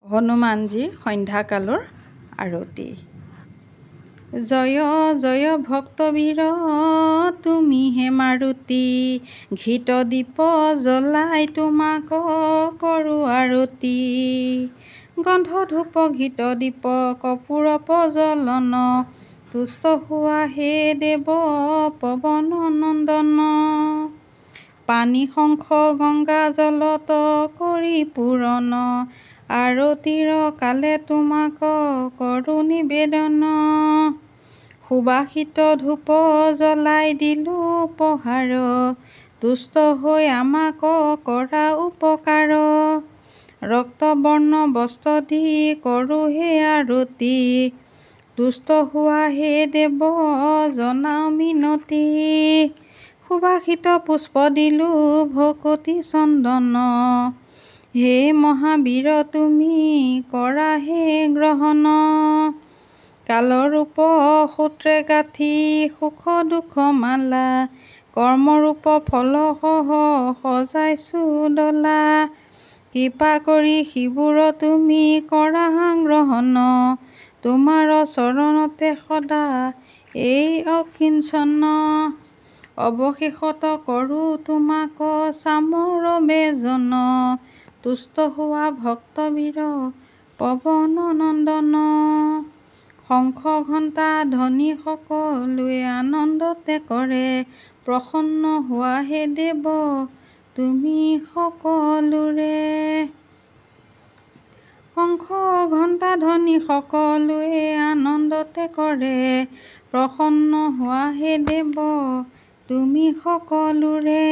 হনুমানজীৰ সন্ধ্যাকালৰ আৰতি। জয় জয় ভক্তবীৰ তুমি হে মাৰুতি, ঘৃত দীপ জ্বলাই তোমাক কৰোঁ আৰতি। গন্ধ ধূপ ঘৃত দীপ কৰ্পূৰ প্ৰজ্বলন, তুষ্ট হোৱা হে দেৱ পৱন নন্দন। পানী শংখ গংগা জলত কৰি পূৰণ, আৰতিৰ কালে তোমাক কৰোঁ নিবেদন। সুবাসিত ধূপ জ্বলাই দিলোঁ উপহাৰ, তুষ্ট হৈ আমাক কৰা উপকাৰ। ৰক্তবৰ্ণ বস্ত্ৰ দি কৰোঁ হে আৰতি, তুষ্ট হোৱা হে দেৱ জনাও মিনতি। সুবাসিত পুষ্প দিলোঁ ভকতি চন্দন, হে মহাবীৰ তুমি কৰা হে গ্ৰহণ। কালৰূপ সূত্ৰে গাঁঠি সুখ দুখ মালা, কৰ্মৰূপ ফল সহ সজাইছোঁ ডলা। কৃপা কৰি সিবোৰ তুমি কৰা গ্ৰহণ, তোমাৰ চৰণতে সদা এই অকিঞ্চন। অৱশেষত কৰোঁ তোমাক চামৰ বেজন, তুষ্ট হোৱা ভক্তবীৰ পৱন নন্দন। শংখ ঘণ্টা ধ্বনি সকলোৱে আনন্দতে কৰে, প্ৰসন্ন হোৱা হে দেৱ তুমি সকলোৰে। শংখ ঘণ্টা ধ্বনি সকলোৱে আনন্দতে কৰে, প্ৰসন্ন হোৱা হে দেৱ তুমি সকলোৰে।